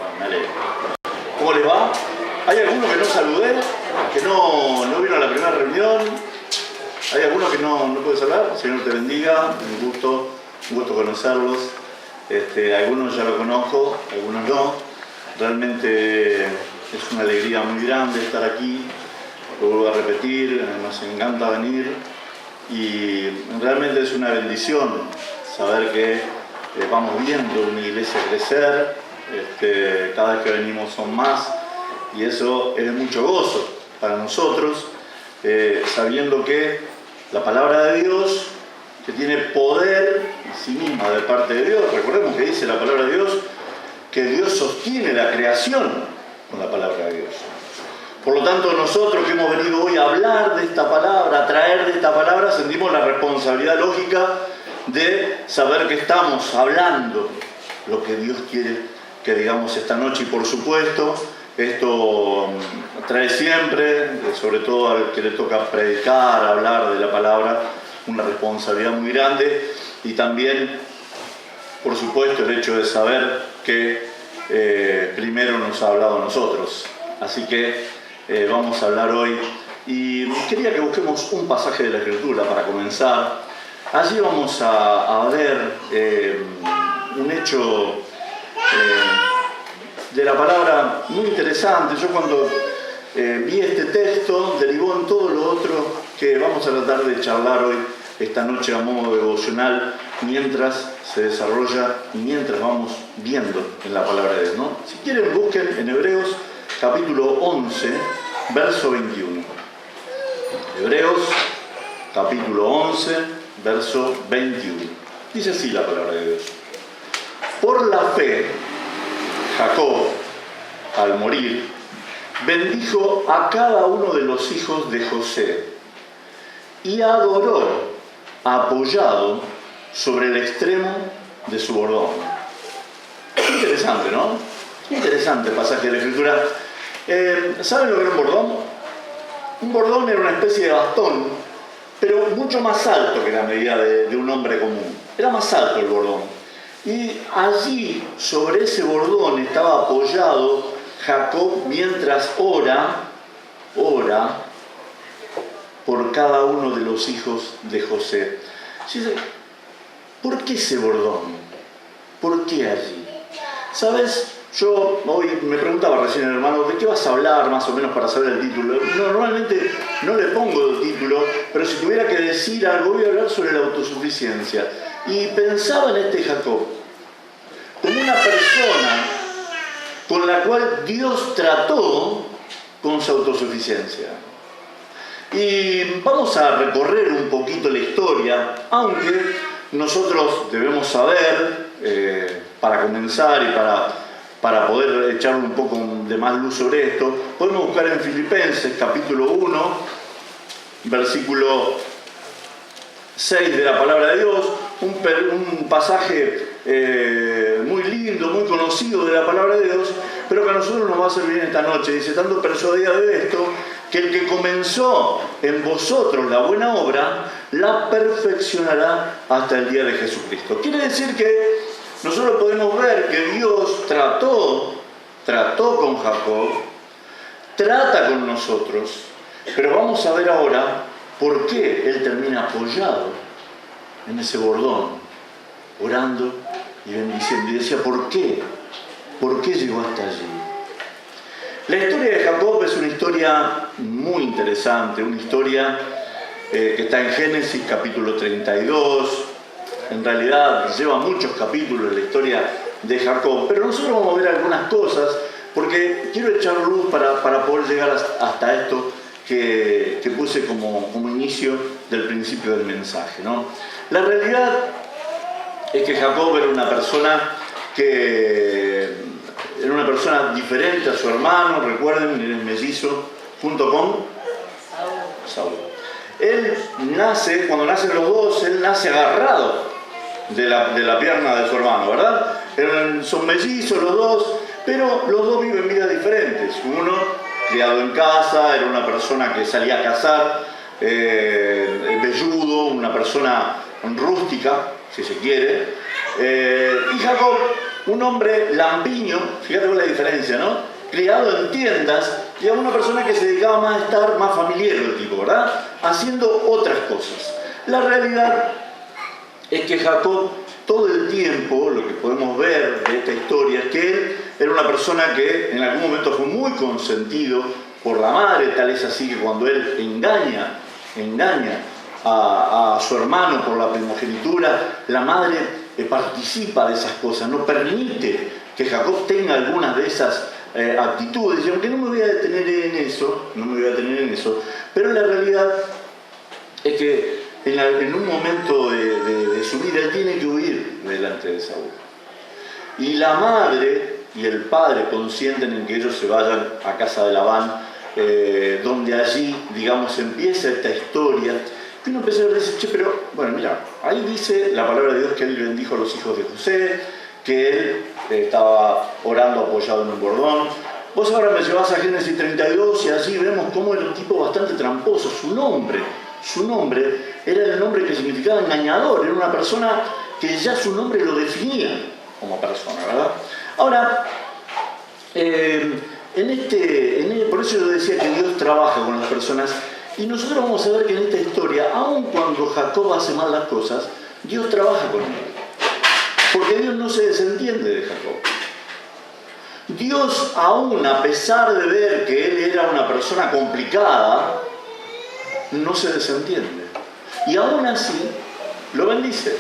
Bueno, me alegro. ¿Cómo les va? ¿Hay alguno que no saludé? ¿Que no vino a la primera reunión? ¿Hay alguno que no puede saludar? Señor te bendiga, un gusto conocerlos. Algunos ya lo conozco, algunos no. Realmente es una alegría muy grande estar aquí. Lo vuelvo a repetir, nos encanta venir y realmente es una bendición saber que vamos viendo una iglesia crecer. Cada vez que venimos son más y eso es mucho gozo para nosotros, sabiendo que la palabra de Dios, que tiene poder en sí misma de parte de Dios. Recordemos que dice la palabra de Dios que Dios sostiene la creación con la palabra de Dios. Por lo tanto, nosotros que hemos venido hoy a hablar de esta palabra, a traer de esta palabra, sentimos la responsabilidad lógica de saber que estamos hablando lo que Dios quiere que digamos esta noche. Y por supuesto, esto trae siempre, sobre todo al que le toca predicar, hablar de la palabra, una responsabilidad muy grande. Y también, por supuesto, el hecho de saber que primero nos ha hablado a nosotros. Así que vamos a hablar hoy y quería que busquemos un pasaje de la Escritura para comenzar. Allí vamos a ver un hecho de la palabra muy interesante. Yo cuando vi este texto derivó en todo lo otro que vamos a tratar de charlar hoy, esta noche a modo devocional, mientras se desarrolla y mientras vamos viendo en la palabra de Dios, ¿no? Si quieren, busquen en Hebreos capítulo 11, verso 21. Hebreos, capítulo 11, verso 21. Dice así la palabra de Dios. Por la fe, Jacob, al morir, bendijo a cada uno de los hijos de José y adoró, apoyado sobre el extremo de su bordón. Interesante, ¿no? Interesante pasaje de la Escritura. ¿Saben lo que era un bordón? Un bordón era una especie de bastón, pero mucho más alto que la medida de un hombre común. Era más alto el bordón. Y allí, sobre ese bordón, estaba apoyado Jacob mientras ora por cada uno de los hijos de José. ¿Por qué ese bordón? ¿Por qué allí? ¿Sabes? Yo hoy me preguntaba recién el hermano, ¿de qué vas a hablar más o menos para saber el título? Normalmente no le pongo el título, pero si tuviera que decir algo, voy a hablar sobre la autosuficiencia. Y pensaba en este Jacob, como una persona con la cual Dios trató con su autosuficiencia. Y vamos a recorrer un poquito la historia, aunque nosotros debemos saber, para comenzar y para poder echarle un poco de más luz sobre esto, podemos buscar en Filipenses capítulo 1, versículo 6 de la palabra de Dios, un pasaje muy lindo, muy conocido de la palabra de Dios, pero que a nosotros nos va a servir esta noche. Dice, estando persuadida de esto, que el que comenzó en vosotros la buena obra, la perfeccionará hasta el día de Jesucristo. Quiere decir que nosotros podemos ver que Dios trató con Jacob, trata con nosotros, pero vamos a ver ahora por qué él termina apoyado en ese bordón, orando y bendiciendo. Y decía, ¿por qué? ¿Por qué llegó hasta allí? La historia de Jacob es una historia muy interesante, una historia que está en Génesis capítulo 32. En realidad lleva muchos capítulos la historia de Jacob, pero nosotros vamos a ver algunas cosas porque quiero echar luz para poder llegar hasta esto que puse como inicio del principio del mensaje, ¿no? La realidad es que Jacob era una persona diferente a su hermano. Recuerden, él es mellizo junto con Saúl. Él nace, cuando nacen los dos, él nace agarrado de la pierna de su hermano, ¿verdad? Son mellizos los dos, pero los dos viven vidas diferentes. Uno, criado en casa, era una persona que salía a cazar, velludo, una persona rústica, si se quiere. Y Jacob un hombre lampiño, fíjate con la diferencia, ¿no? Criado en tiendas, y a una persona que se dedicaba más a estar más familiar el tipo, ¿verdad? Haciendo otras cosas. La realidad es que Jacob, todo el tiempo, lo que podemos ver de esta historia, es que él era una persona que en algún momento fue muy consentido por la madre, tal es así que cuando él engaña a su hermano por la primogenitura, la madre participa de esas cosas, no permite que Jacob tenga algunas de esas actitudes, y aunque no me voy a detener en eso, pero la realidad es que en un momento de su vida él tiene que huir delante de Saúl. Y la madre y el padre consienten en que ellos se vayan a casa de Labán, donde allí, digamos, empieza esta historia. Y uno empieza a decir, che, pero, bueno, mira, ahí dice la palabra de Dios que él bendijo a los hijos de José, que él estaba orando apoyado en un bordón. Vos ahora me llevás a Génesis 32 y allí vemos cómo era un tipo bastante tramposo. Su nombre era el nombre que significaba engañador, era una persona que ya su nombre lo definía como persona, ¿verdad? Ahora, por eso yo decía que Dios trabaja con las personas, y nosotros vamos a ver que en esta historia, aun cuando Jacob hace mal las cosas, Dios trabaja con él. Porque Dios no se desentiende de Jacob. Dios, aún a pesar de ver que él era una persona complicada, no se desentiende. Y aún así, lo bendice.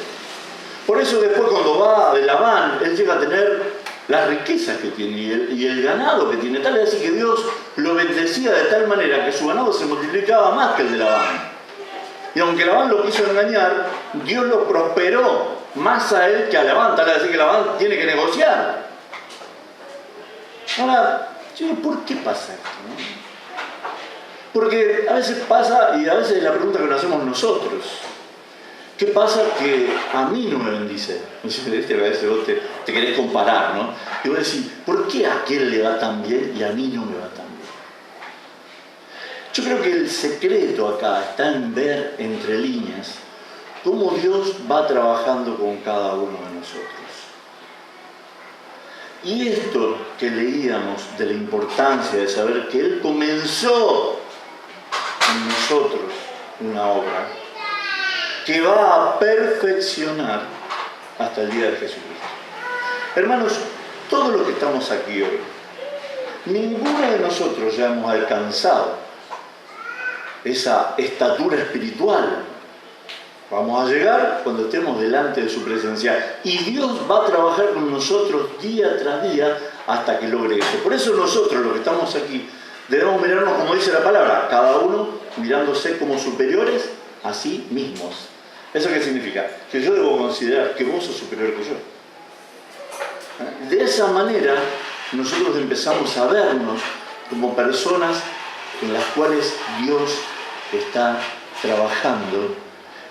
Por eso después cuando va de Labán, él llega a tener las riquezas que tiene y el ganado que tiene. Tal es así que Dios lo bendecía de tal manera que su ganado se multiplicaba más que el de Labán. Y aunque Labán lo quiso engañar, Dios lo prosperó más a él que a Labán. Tal es así que Labán tiene que negociar. Ahora, ¿por qué pasa esto, no? Porque a veces pasa, y a veces es la pregunta que nos hacemos nosotros. ¿Qué pasa que a mí no me bendice? A veces vos te querés comparar, ¿no? Y vos decís, ¿por qué a aquel le va tan bien y a mí no me va tan bien? Yo creo que el secreto acá está en ver entre líneas cómo Dios va trabajando con cada uno de nosotros. Y esto que leíamos de la importancia de saber que Él comenzó en nosotros una obra que va a perfeccionar hasta el día de Jesucristo. Hermanos, todos los que estamos aquí hoy, ninguno de nosotros ya hemos alcanzado esa estatura espiritual. Vamos a llegar cuando estemos delante de su presencia. Y Dios va a trabajar con nosotros día tras día hasta que logre eso. Por eso nosotros, los que estamos aquí, debemos mirarnos, como dice la palabra, cada uno mirándose como superiores a sí mismos. ¿Eso qué significa? Que yo debo considerar que vos sos superior que yo. De esa manera, nosotros empezamos a vernos como personas en las cuales Dios está trabajando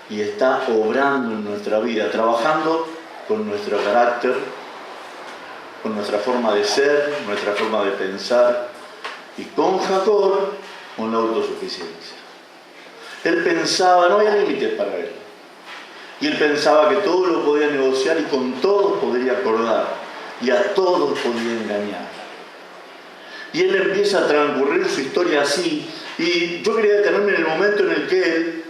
y está obrando en nuestra vida, trabajando con nuestro carácter, con nuestra forma de ser, nuestra forma de pensar, y con Jacob, con la autosuficiencia. Él pensaba, no había límites para él, y él pensaba que todo lo podía negociar y con todos podría acordar, y a todos podía engañar. Y él empieza a transcurrir su historia así, y yo quería detenerme en el momento en el que él,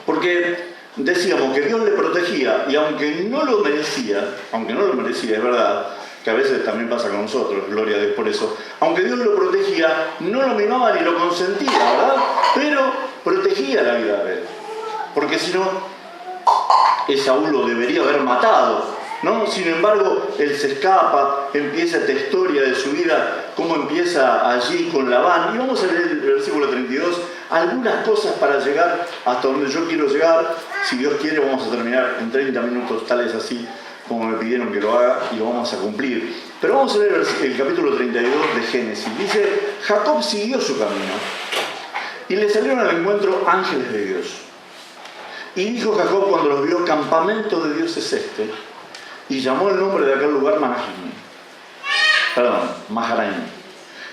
porque decíamos que Dios le protegía, y aunque no lo merecía, es verdad, que a veces también pasa con nosotros, gloria a Dios por eso, aunque Dios lo protegía, no lo mimaba ni lo consentía, ¿verdad? Pero protegía la vida de él, porque si no, Esaú lo debería haber matado, ¿no? Sin embargo, él se escapa, empieza esta historia de su vida, cómo empieza allí con Labán. Y vamos a leer el versículo 32, algunas cosas para llegar hasta donde yo quiero llegar. Si Dios quiere, vamos a terminar en 30 minutos, tales así como me pidieron que lo haga, y lo vamos a cumplir. Pero vamos a leer el capítulo 32 de Génesis. Dice, Jacob siguió su camino, y le salieron al encuentro ángeles de Dios. Y dijo Jacob cuando los vio, campamento de Dios es este, y llamó el nombre de aquel lugar Maharaim.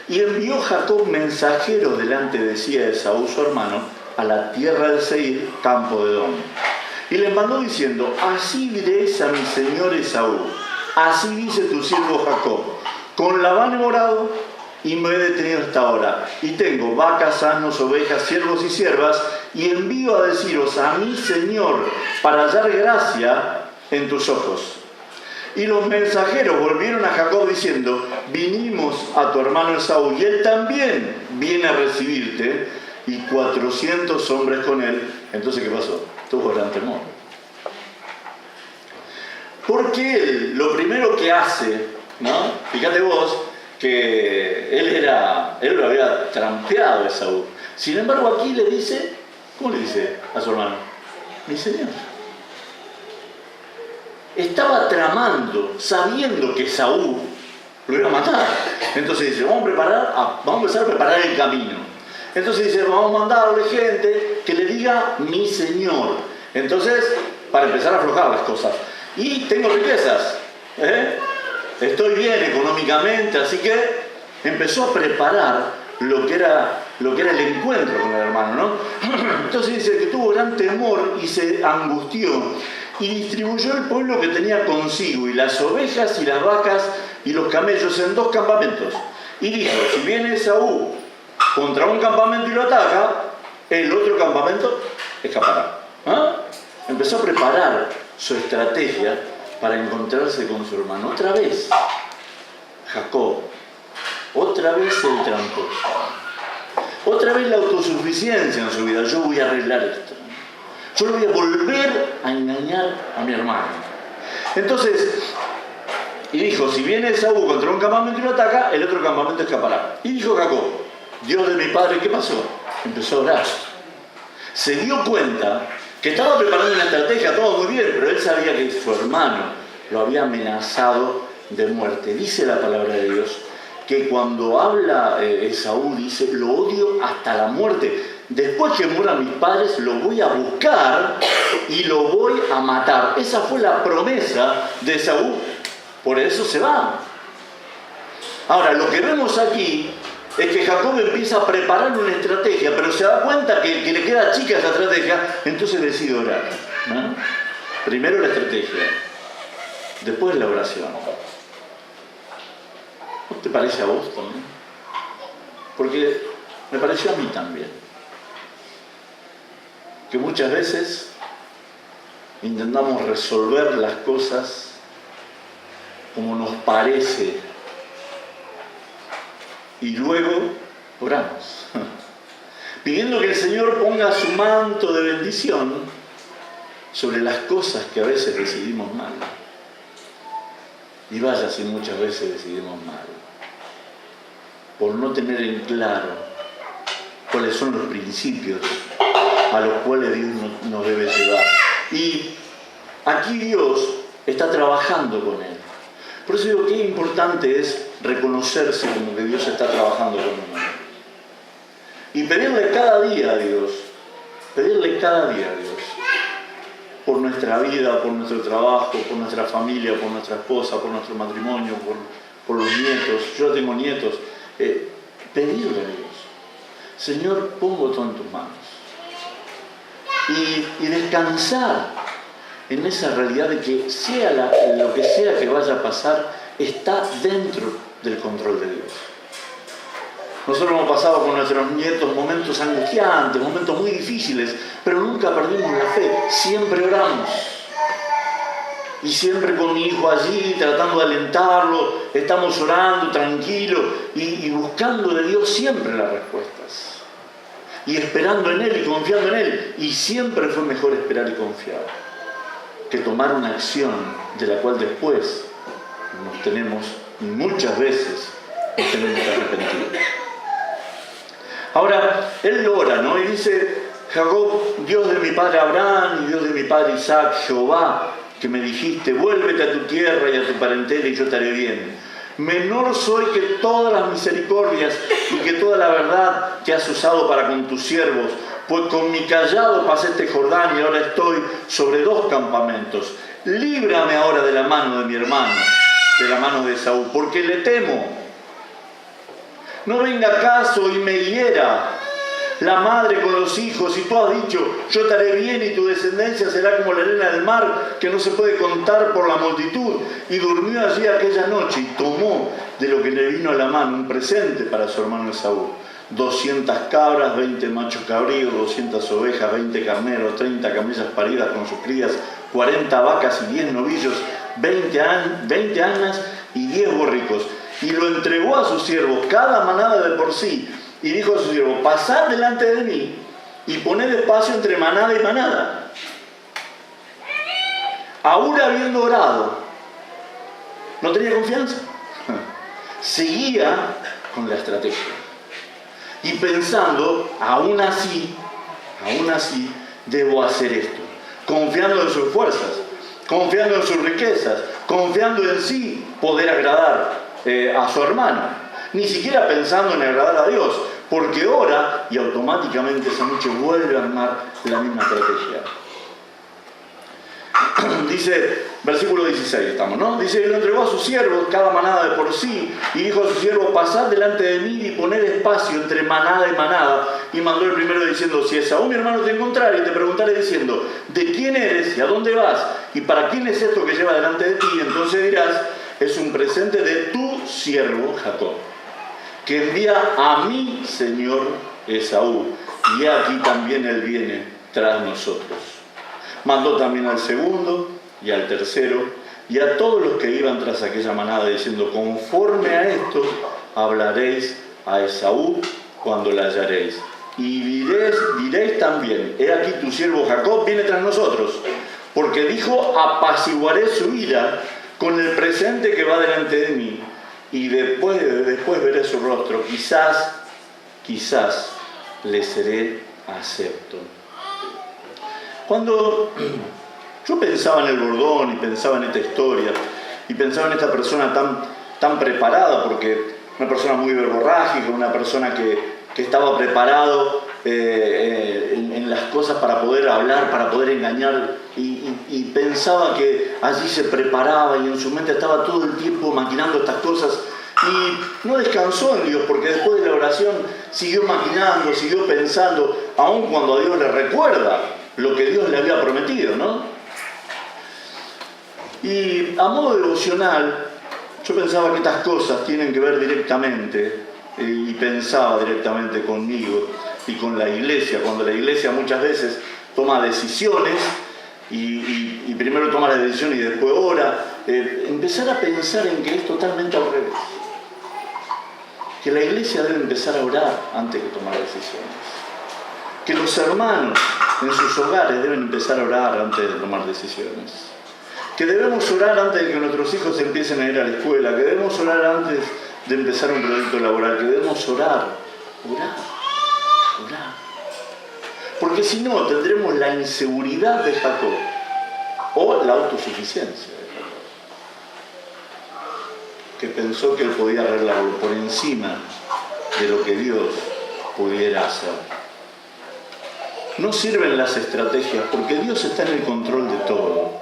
Y envió Jacob mensajeros delante de sí a Esaú su hermano a la tierra de Seir, campo de Edom. Y les mandó diciendo: así diréis a mi señor Esaú, así dice tu siervo Jacob, con Labán he morado y me he detenido hasta ahora, y tengo vacas, asnos, ovejas, siervos y siervas, y envío a deciros a mi señor para hallar gracia en tus ojos. Y los mensajeros volvieron a Jacob diciendo: vinimos a tu hermano Esaú, y él también viene a recibirte, y 400 hombres con él. Entonces, ¿qué pasó? Tuvo gran temor. Porque él, lo primero que hace, ¿no? Fíjate vos, que él lo había trampeado a Esaú. Sin embargo, aquí le dice, ¿cómo le dice a su hermano? Mi señor. Estaba tramando, sabiendo que Esaú lo iba a matar. Entonces dice: vamos a empezar a preparar el camino. Entonces dice: vamos a mandarle gente que le diga mi señor. Entonces, para empezar a aflojar las cosas. Y tengo riquezas, estoy bien económicamente, así que empezó a preparar lo que era el encuentro con el hermano, ¿no? Entonces dice que tuvo gran temor y se angustió, y distribuyó el pueblo que tenía consigo, y las ovejas y las vacas y los camellos, en 2 campamentos. Y dijo: si viene Esaú contra un campamento y lo ataca, el otro campamento escapará. Empezó a preparar su estrategia para encontrarse con su hermano. Otra vez Jacob, otra vez el tramposo, otra vez la autosuficiencia en su vida. Yo voy a arreglar esto, yo lo voy a volver a engañar a mi hermano. Entonces, y dijo: si viene Esaú contra un campamento y lo ataca, el otro campamento escapará. Y dijo Jacob: Dios de mi padre, ¿qué pasó? Empezó a orar. Se dio cuenta que estaba preparando una estrategia, todo muy bien, pero él sabía que su hermano lo había amenazado de muerte. Dice la palabra de Dios que cuando habla Esaú, dice: lo odio hasta la muerte. Después que mueran mis padres, lo voy a buscar y lo voy a matar. Esa fue la promesa de Esaú. Por eso se va. Ahora, lo que vemos aquí es que Jacob empieza a preparar una estrategia, pero se da cuenta que le queda chica esa estrategia, entonces decide orar, ¿no? Primero la estrategia, después la oración. ¿No te parece a vos también? Porque me pareció a mí también. Que muchas veces intentamos resolver las cosas como nos parece y luego oramos, pidiendo que el Señor ponga su manto de bendición sobre las cosas que a veces decidimos mal. Y vaya si muchas veces decidimos mal, por no tener en claro cuáles son los principios a los cuales Dios nos debe llevar. Y aquí Dios está trabajando con él. Por eso digo que importante es reconocerse como que Dios está trabajando con uno. Y pedirle cada día a Dios, por nuestra vida, por nuestro trabajo, por nuestra familia, por nuestra esposa, por nuestro matrimonio, por los nietos. Yo tengo nietos. Pedirle a Dios: Señor, pongo todo en tus manos. Y descansar en esa realidad de que lo que sea que vaya a pasar, está dentro del control de Dios. Nosotros hemos pasado con nuestros nietos momentos angustiantes, momentos muy difíciles, pero nunca perdimos la fe, siempre oramos. Y siempre con mi hijo allí, tratando de alentarlo, estamos orando tranquilo y buscando de Dios siempre las respuestas. Y esperando en Él y confiando en Él. Y siempre fue mejor esperar y confiar que tomar una acción de la cual después muchas veces nos tenemos que arrepentir. Ahora, él lo ora, ¿no? Y dice: Jacob, Dios de mi padre Abraham y Dios de mi padre Isaac, Jehová, que me dijiste: vuélvete a tu tierra y a tu parentela y yo te haré bien. Menor soy que todas las misericordias y que toda la verdad que has usado para con tus siervos, pues con mi cayado pasé este Jordán y ahora estoy sobre 2 campamentos. Líbrame ahora de la mano de mi hermano, de la mano de Esaú, porque le temo. No venga acaso y me hiera la madre con los hijos, y tú has dicho, yo te haré bien y tu descendencia será como la arena del mar, que no se puede contar por la multitud. Y durmió allí aquella noche y tomó de lo que le vino a la mano un presente para su hermano Esaú. 200 cabras, 20 machos cabríos, 200 ovejas, 20 carneros, 30 camellas paridas con sus crías, 40 vacas y 10 novillos, 20 anas y 10 borricos. Y lo entregó a sus siervos, cada manada de por sí. Y dijo a sus siervos, pasad delante de mí y poned espacio entre manada y manada. Aún habiendo orado, no tenía confianza. Seguía con la estrategia. Y pensando, aún así, debo hacer esto. Confiando en sus fuerzas, confiando en sus riquezas, confiando en sí poder agradar a su hermano. Ni siquiera pensando en agradar a Dios, porque ora y automáticamente esa noche vuelve a armar la misma estrategia. Dice, versículo 16 estamos, ¿no? Dice, y lo entregó a sus siervos, cada manada de por sí, y dijo a sus siervos, pasad delante de mí y poned espacio entre manada y manada. Y mandó el primero diciendo, si Esaú mi hermano te encontrare y te preguntare diciendo, ¿de quién eres y a dónde vas? ¿Y para quién es esto que lleva delante de ti? Entonces dirás, es un presente de tu siervo Jacob, que envía a mi señor Esaú, y aquí también él viene tras nosotros. Mandó también al segundo y al tercero y a todos los que iban tras aquella manada diciendo, conforme a esto hablaréis a Esaú cuando la hallaréis. Y diréis también, he aquí tu siervo Jacob viene tras nosotros, porque dijo, apaciguaré su ira con el presente que va delante de mí, y después veré su rostro, quizás le seré acepto. Cuando yo pensaba en el bordón y pensaba en esta historia y pensaba en esta persona tan preparada, porque una persona muy verborrágica, una persona que estaba preparado en las cosas para poder hablar, para poder engañar, y pensaba que allí se preparaba y en su mente estaba todo el tiempo maquinando estas cosas y no descansó en Dios, porque después de la oración siguió maquinando, siguió pensando, aun cuando a Dios le recuerda lo que Dios le había prometido, ¿no? Y a modo devocional, yo pensaba que estas cosas tienen que ver directamente, y pensaba directamente conmigo y con la iglesia, cuando la iglesia muchas veces toma decisiones y primero toma la decisión y después ora, empezar a pensar en que es totalmente al revés. Que la iglesia debe empezar a orar antes que tomar decisiones. Que los hermanos en sus hogares deben empezar a orar antes de tomar decisiones. Que debemos orar antes de que nuestros hijos empiecen a ir a la escuela. Que debemos orar antes de empezar un proyecto laboral. Que debemos orar. Porque si no, tendremos la inseguridad de Jacob o la autosuficiencia de Jacob, que pensó que él podía arreglarlo por encima de lo que Dios pudiera hacer. No sirven las estrategias porque Dios está en el control de todo.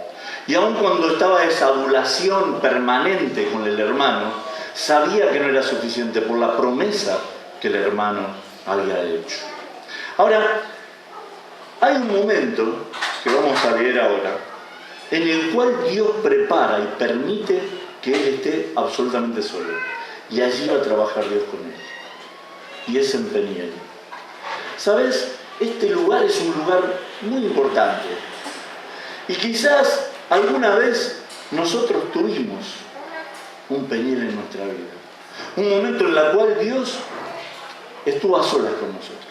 Y aun cuando estaba esa adulación permanente con el hermano, sabía que no era suficiente por la promesa que el hermano había hecho. Ahora, hay un momento que vamos a leer ahora, en el cual Dios prepara y permite que él esté absolutamente solo. Y allí va a trabajar Dios con él. Y es en Peniel. ¿Sabes? Este lugar es un lugar muy importante. Y quizás alguna vez nosotros tuvimos un Peniel en nuestra vida. Un momento en el cual Dios estuvo a solas con nosotros.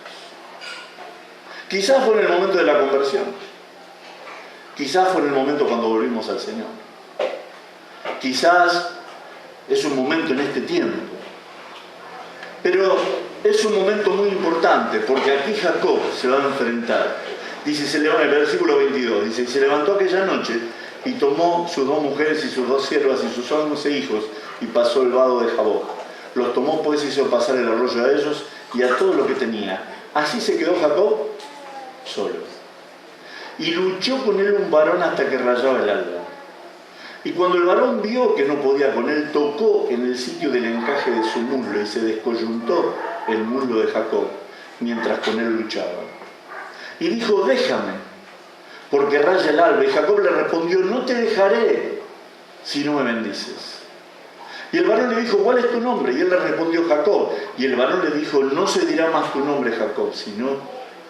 Quizás fue en el momento de la conversión. Quizás fue en el momento cuando volvimos al Señor. Quizás es un momento en este tiempo. Pero es un momento muy importante porque aquí Jacob se va a enfrentar. Dice, en el versículo 22, dice, y se levantó aquella noche y tomó sus 2 mujeres y sus 2 siervas y sus 11 hijos y pasó el vado de Jaboc. Los tomó pues y hizo pasar el arroyo a ellos y a todo lo que tenía. Así se quedó Jacob solo. Y luchó con él un varón hasta que rayaba el alba. Y cuando el varón vio que no podía con él, tocó en el sitio del encaje de su muslo y se descoyuntó el muslo de Jacob. mientras con él luchaba. Y dijo, déjame, porque raya el alba. Y Jacob le respondió, no te dejaré si no me bendices. Y el varón le dijo, ¿cuál es tu nombre? Y él le respondió, Jacob. Y el varón le dijo, no se dirá más tu nombre Jacob, sino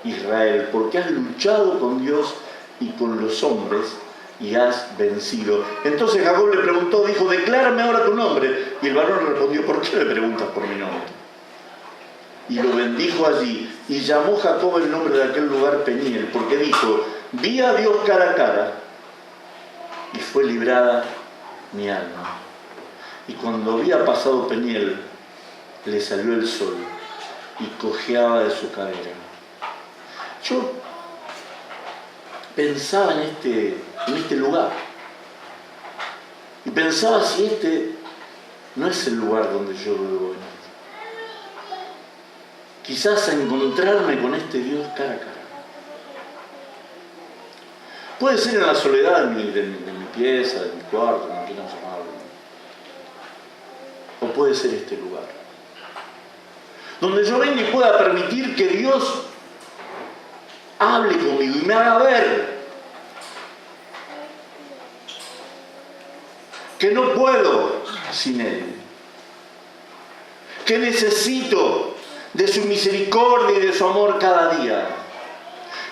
Israel, porque has luchado con Dios y con los hombres y has vencido. Entonces Jacob le preguntó, dijo, declárame ahora tu nombre. Y el varón le respondió, ¿por qué me preguntas por mi nombre? Y lo bendijo allí. Y llamó Jacob el nombre de aquel lugar Peniel, porque dijo, vi a Dios cara a cara y fue librada mi alma. Y cuando había pasado Peniel, le salió el sol y cojeaba de su cadera. Yo pensaba en este lugar. Y pensaba si este no es el lugar donde yo debo venir. Quizás a encontrarme con este Dios cara a cara. Puede ser en la soledad de mi pieza, de mi cuarto, como quieran llamarlo. O puede ser este lugar. Donde yo venga y pueda permitir que Dios hable conmigo y me haga ver que no puedo sin Él. Que necesito de su misericordia y de su amor cada día.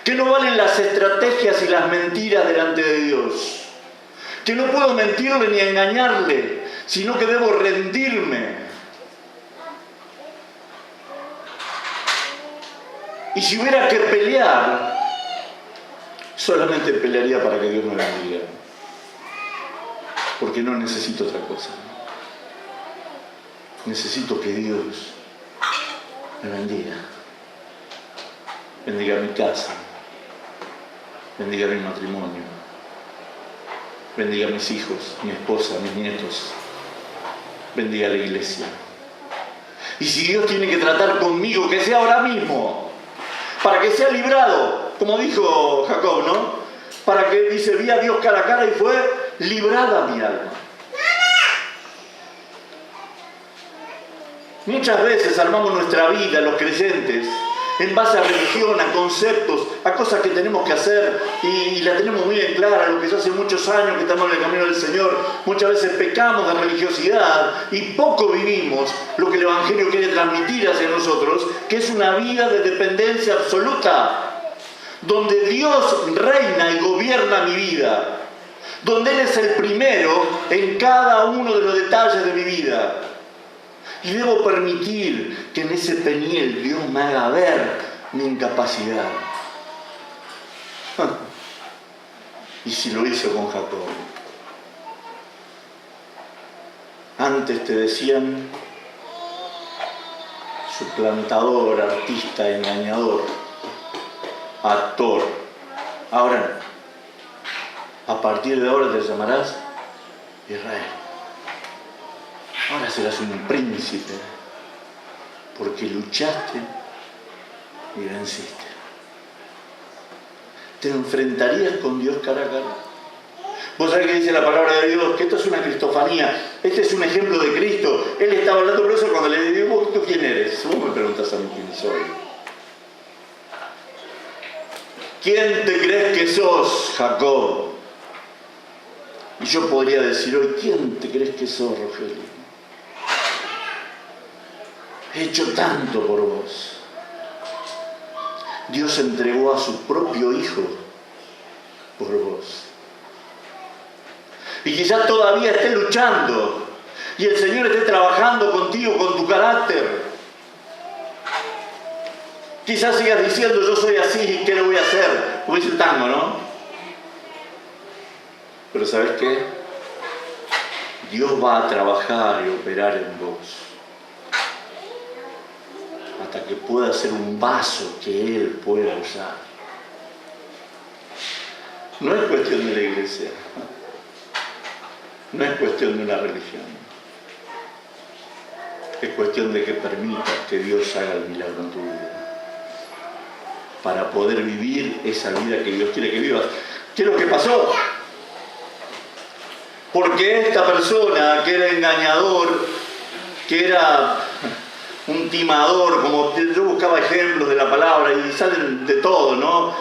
Que no valen las estrategias y las mentiras delante de Dios. Que no puedo mentirle ni engañarle, sino que debo rendirme. Y si hubiera que pelear, solamente pelearía para que Dios me bendiga. Porque no necesito otra cosa. Necesito que Dios me bendiga. Bendiga mi casa. Bendiga mi matrimonio. Bendiga a mis hijos, mi esposa, mis nietos. Bendiga a la iglesia. Y si Dios tiene que tratar conmigo, que sea ahora mismo, para que sea librado, como dijo Jacob, ¿no? Para que, dice, vi a Dios cara a cara y fue librada mi alma. Muchas veces armamos nuestra vida, los creyentes, en base a religión, a conceptos, a cosas que tenemos que hacer y la tenemos muy en clara, lo que ya hace muchos años que estamos en el camino del Señor. Muchas veces pecamos de religiosidad y poco vivimos lo que el Evangelio quiere transmitir hacia nosotros, que es una vida de dependencia absoluta, donde Dios reina y gobierna mi vida, donde Él es el primero en cada uno de los detalles de mi vida. Y debo permitir que en ese Peniel Dios me haga ver mi incapacidad. Y si lo hizo con Jacob. Antes te decían suplantador, artista, engañador, actor. Ahora no. A partir de ahora te llamarás Israel. Ahora serás un príncipe, porque luchaste y venciste. ¿Te enfrentarías con Dios cara a cara? Vos sabés que dice la palabra de Dios, que esto es una cristofanía, este es un ejemplo de Cristo. Él estaba hablando por eso cuando le digo, ¿tú quién eres? Vos me preguntas a mí quién soy. ¿Quién te crees que sos, Jacob? Y yo podría decir hoy, ¿quién te crees que sos, Rogelio? He hecho tanto por vos. Dios entregó a su propio Hijo por vos. Y quizás todavía esté luchando y el Señor esté trabajando contigo, con tu carácter. Quizás sigas diciendo, yo soy así, ¿qué le voy a hacer? Como dice el tango, ¿no? Pero ¿sabes qué? Dios va a trabajar y operar en vos hasta que pueda ser un vaso que Él pueda usar. No es cuestión de la iglesia, no es cuestión de una religión, es cuestión de que permitas que Dios haga el milagro en tu vida, para poder vivir esa vida que Dios quiere que vivas. ¿Qué es lo que pasó? Porque esta persona que era engañador, que era un timador, como yo buscaba ejemplos de la palabra y salen de todo, ¿no?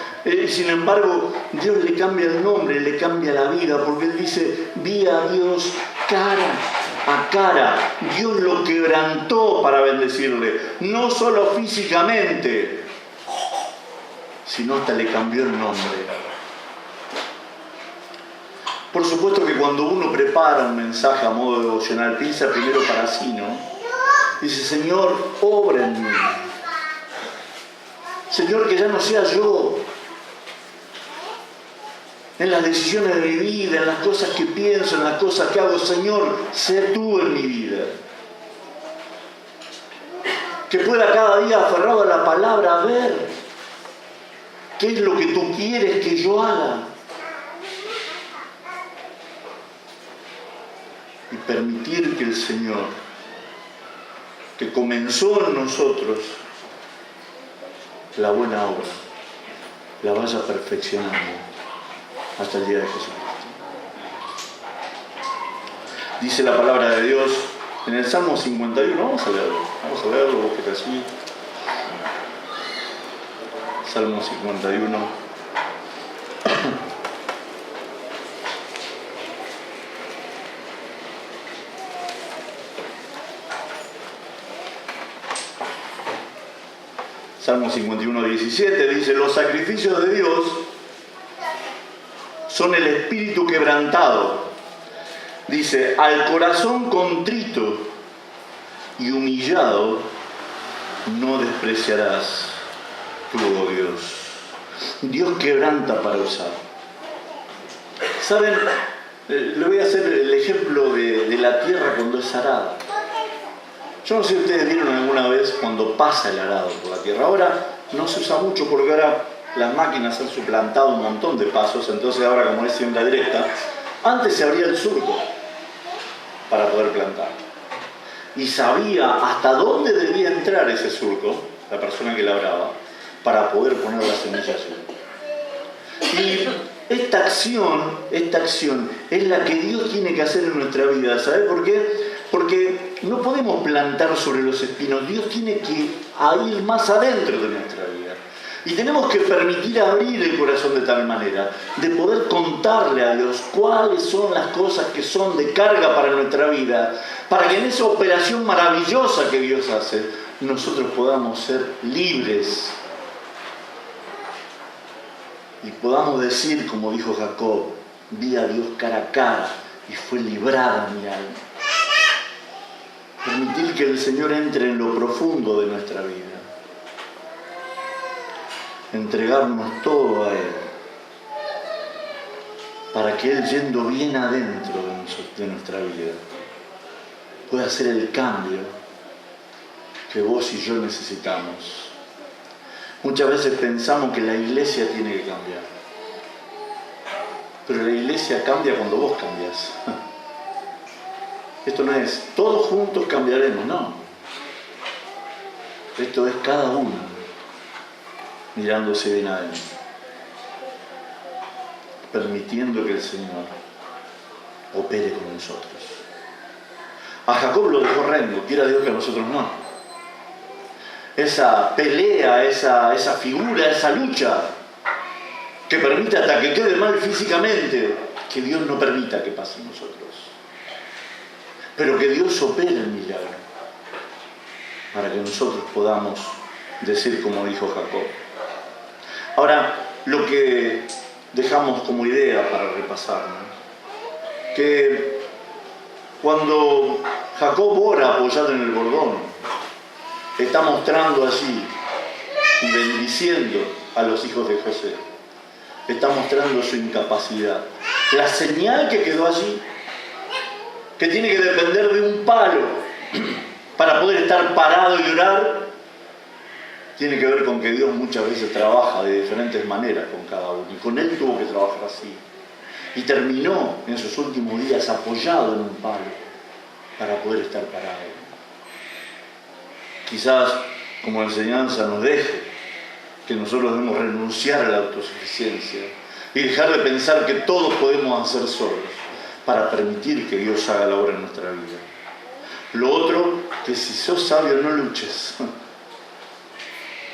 Sin embargo, Dios le cambia el nombre, le cambia la vida, porque Él dice, vi a Dios cara a cara. Dios lo quebrantó para bendecirle, no solo físicamente, sino hasta le cambió el nombre. Por supuesto que cuando uno prepara un mensaje a modo devocional, piensa primero para sí, ¿no? Dice, Señor, obra en mí. Señor, que ya no sea yo. En las decisiones de mi vida, en las cosas que pienso, en las cosas que hago, Señor, sé tú en mi vida. Que pueda cada día, aferrado a la palabra, ver qué es lo que tú quieres que yo haga. Y permitir que el Señor, que comenzó en nosotros la buena obra, la vaya perfeccionando hasta el día de Jesucristo. Dice la palabra de Dios en el Salmo 51, vamos a leerlo, búsquete así. Salmo 51. Salmo 51, 17 dice, los sacrificios de Dios son el espíritu quebrantado. Dice, al corazón contrito y humillado no despreciarás tú, oh Dios. Dios quebranta para usar. ¿Saben? Le voy a hacer el ejemplo de la tierra cuando es arada. Yo no sé si ustedes vieron alguna vez cuando pasa el arado por la tierra. Ahora no se usa mucho porque ahora las máquinas han suplantado un montón de pasos, entonces ahora como es siembra directa, antes se abría el surco para poder plantar. Y sabía hasta dónde debía entrar ese surco, la persona que labraba, para poder poner la semilla allí. Y esta acción es la que Dios tiene que hacer en nuestra vida. ¿Sabe por qué? Porque no podemos plantar sobre los espinos. Dios tiene que ir más adentro de nuestra vida. Y tenemos que permitir abrir el corazón de tal manera, de poder contarle a Dios cuáles son las cosas que son de carga para nuestra vida, para que en esa operación maravillosa que Dios hace, nosotros podamos ser libres. Y podamos decir, como dijo Jacob, vi a Dios cara a cara y fue librada mi alma. Permitir que el Señor entre en lo profundo de nuestra vida. Entregarnos todo a Él. Para que Él, yendo bien adentro de nuestra vida, pueda hacer el cambio que vos y yo necesitamos. Muchas veces pensamos que la iglesia tiene que cambiar. Pero la iglesia cambia cuando vos cambias. Esto no es todos juntos cambiaremos, no. Esto es cada uno mirándose bien adentro, permitiendo que el Señor opere con nosotros. A Jacob lo dejó rengo, quiera Dios que a nosotros no. Esa pelea, esa figura, esa lucha que permite hasta que quede mal físicamente, que Dios no permita que pase en nosotros. Pero que Dios opere el milagro para que nosotros podamos decir como dijo Jacob. Ahora, lo que dejamos como idea para repasar, ¿no? Que cuando Jacob ora apoyado en el bordón, está mostrando allí y bendiciendo a los hijos de José. Está mostrando su incapacidad. La señal que quedó allí, que tiene que depender de un palo para poder estar parado y orar, tiene que ver con que Dios muchas veces trabaja de diferentes maneras con cada uno. Y con él tuvo que trabajar así. Y terminó en sus últimos días apoyado en un palo para poder estar parado. Quizás como enseñanza nos deje que nosotros debemos renunciar a la autosuficiencia y dejar de pensar que todos podemos hacer solos para permitir que Dios haga la obra en nuestra vida. Lo otro, que si sos sabio no luches.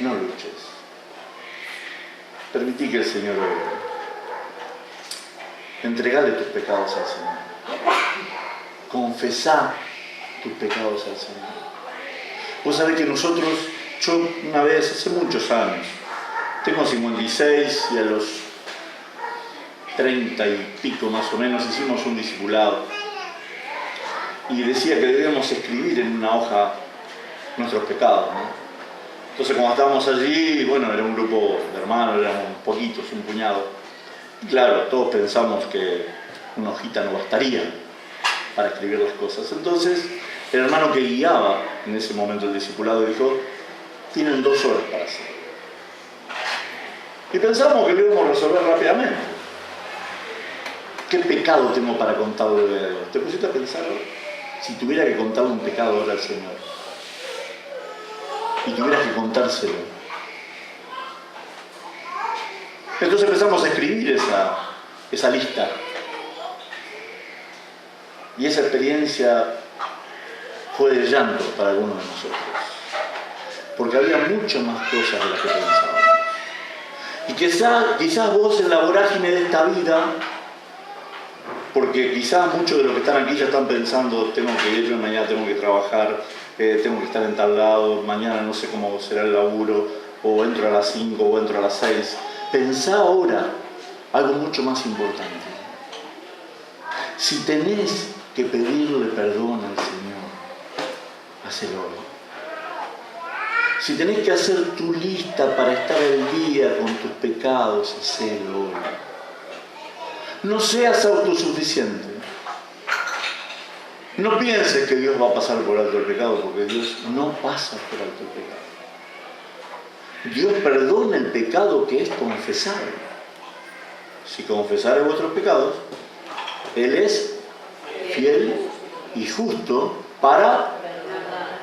No luches. Permití que el Señor obre. Entregale tus pecados al Señor. Confesá tus pecados al Señor. Vos sabés que nosotros, yo una vez, hace muchos años, tengo 56 y a los 30 y pico más o menos hicimos un discipulado. Y decía que debíamos escribir en una hoja nuestros pecados, ¿no? Entonces, cuando estábamos allí, bueno, era un grupo de hermanos, éramos poquitos, un puñado. Y claro, todos pensamos que una hojita no bastaría para escribir las cosas. Entonces, el hermano que guiaba en ese momento el discipulado dijo, tienen 2 horas para hacerlo. Y pensamos que lo íbamos a resolver rápidamente. ¿Qué pecado tengo para contarle a Dios? ¿Te pusiste a pensar si tuviera que contarle un pecado ahora al Señor? Y tuvieras que contárselo. Entonces empezamos a escribir esa lista. Y esa experiencia fue de llanto para algunos de nosotros. Porque había muchas más cosas de las que pensábamos. Y quizás vos en la vorágine de esta vida, porque quizás muchos de los que están aquí ya están pensando, tengo que ir, mañana tengo que trabajar, tengo que estar en tal lado, mañana no sé cómo será el laburo, o entro a las 5 o entro a las 6. Pensá ahora algo mucho más importante. Si tenés que pedirle perdón al Señor, hacelo hoy. Si tenés que hacer tu lista para estar al día con tus pecados, hacelo hoy. No seas autosuficiente. No pienses que Dios va a pasar por alto el pecado, porque Dios no pasa por alto el pecado. Dios perdona el pecado que es confesar. Si confesares vuestros pecados, Él es fiel y justo para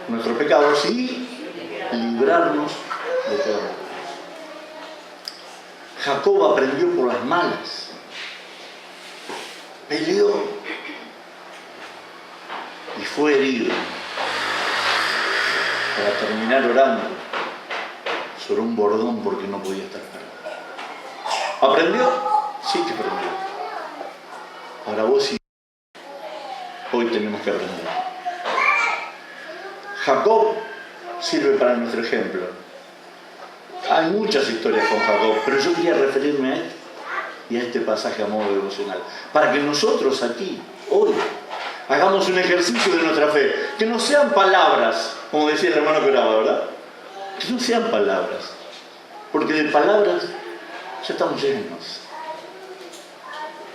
nuestros pecados y librarnos de todo. Jacob aprendió por las malas. Peleó y fue herido para terminar orando sobre un bordón porque no podía estar parado. ¿Aprendió? Sí que aprendió. Ahora vos y hoy tenemos que aprender. Jacob sirve para nuestro ejemplo. Hay muchas historias con Jacob, pero yo quería referirme a este y a este pasaje a modo devocional, para que nosotros aquí, hoy, hagamos un ejercicio de nuestra fe, que no sean palabras, como decía el hermano que oraba, ¿verdad? Que no sean palabras, porque de palabras ya estamos llenos.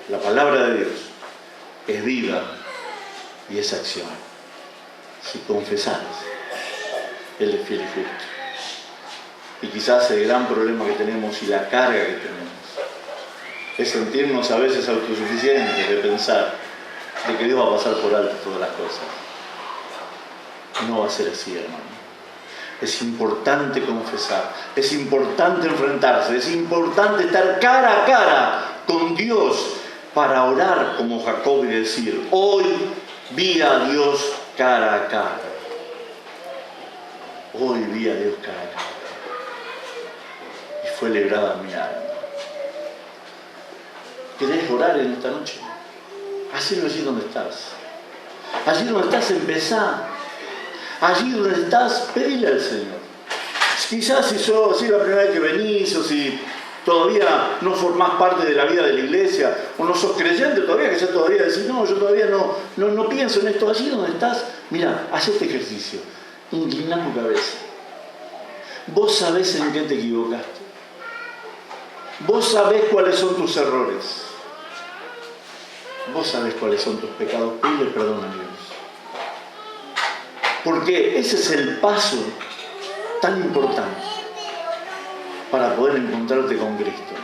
La palabra de Dios es viva y es acción. Si confesamos, Él es fiel y justo. Y quizás el gran problema que tenemos y la carga que tenemos es sentirnos a veces autosuficientes, de pensar de que Dios va a pasar por alto todas las cosas. No va a ser así, hermano. Es importante confesar, es importante enfrentarse, es importante estar cara a cara con Dios para orar como Jacob y decir, hoy vi a Dios cara a cara. Hoy vi a Dios cara a cara. Y fue librada mi alma. ¿Querés orar en esta noche? Hacelo allí donde estás. Allí donde estás, empezá. Allí donde estás, pedile al Señor. Quizás si es la primera vez que venís, o si todavía no formás parte de la vida de la iglesia, o no sos creyente todavía, que ya todavía decís, no, yo todavía no pienso en esto. Allí donde estás, mirá, haz este ejercicio. Incliná tu cabeza. Vos sabés en qué te equivocaste. Vos sabés cuáles son tus errores. Vos sabés cuáles son tus pecados. Pídele perdón a Dios. Porque ese es el paso tan importante para poder encontrarte con Cristo.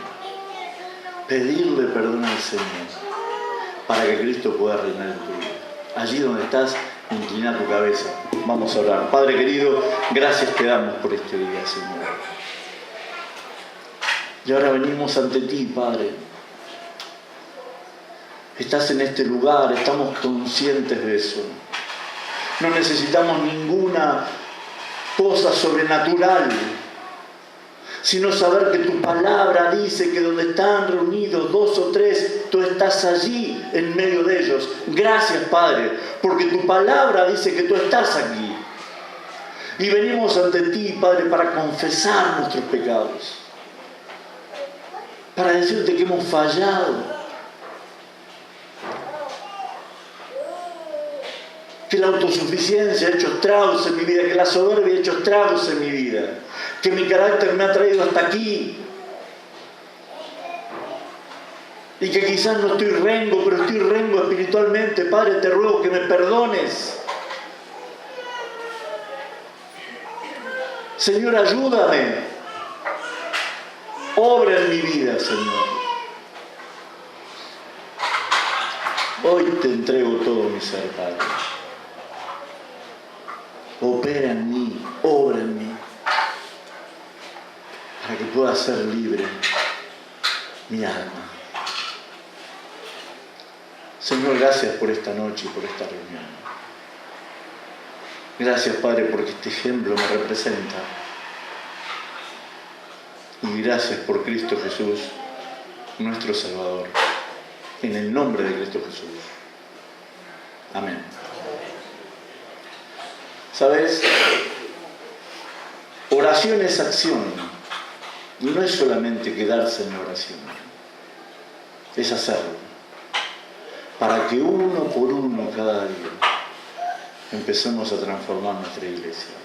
Pedirle perdón al Señor para que Cristo pueda reinar en tu vida. Allí donde estás, inclina tu cabeza. Vamos a orar. Padre querido, gracias te damos por este día, Señor. Y ahora venimos ante ti, Padre. Estás en este lugar, estamos conscientes de eso. no necesitamos ninguna cosa sobrenatural, sino saber que tu palabra dice que donde están reunidos 2 o 3, tú estás allí en medio de ellos. Gracias, Padre, porque tu palabra dice que tú estás aquí. Y venimos ante ti, Padre, para confesar nuestros pecados, para decirte que hemos fallado, que la autosuficiencia ha hecho estragos en mi vida, que la soberbia ha hecho estragos en mi vida, que mi carácter me ha traído hasta aquí, y que quizás no estoy rengo, pero estoy rengo espiritualmente. Padre, te ruego que me perdones. Señor, ayúdame. Obra en mi vida, Señor. Hoy te entrego todo mi ser, Padre. Opera en mí, obra en mí, para que pueda ser libre mi alma. Señor, gracias por esta noche y por esta reunión. Gracias, Padre, porque este ejemplo me representa. Y gracias por Cristo Jesús, nuestro Salvador. En el nombre de Cristo Jesús. Amén. ¿Sabes? Oración es acción. Y no es solamente quedarse en oración. Es hacerlo. Para que uno por uno cada día empecemos a transformar nuestra iglesia.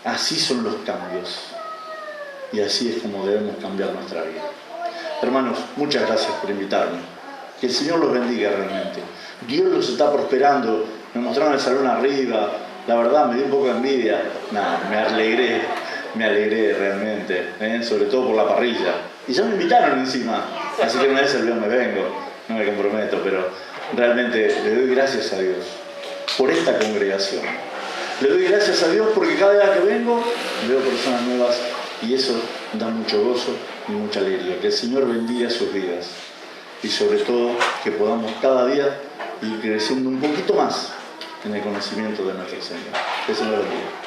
Así son los cambios. Y así es como debemos cambiar nuestra vida. Hermanos, muchas gracias por invitarme. Que el Señor los bendiga realmente. Dios los está prosperando. Me mostraron el salón arriba. La verdad, me dio un poco de envidia. Nada, me alegré realmente. Sobre todo por la parrilla. Y ya me invitaron encima. Así que una vez el me vengo. No me comprometo, pero realmente le doy gracias a Dios por esta congregación. Le doy gracias a Dios porque cada vez que vengo veo personas nuevas y eso da mucho gozo y mucha alegría. Que el Señor bendiga sus vidas y sobre todo que podamos cada día ir creciendo un poquito más en el conocimiento de nuestro Señor. Que el Señor bendiga.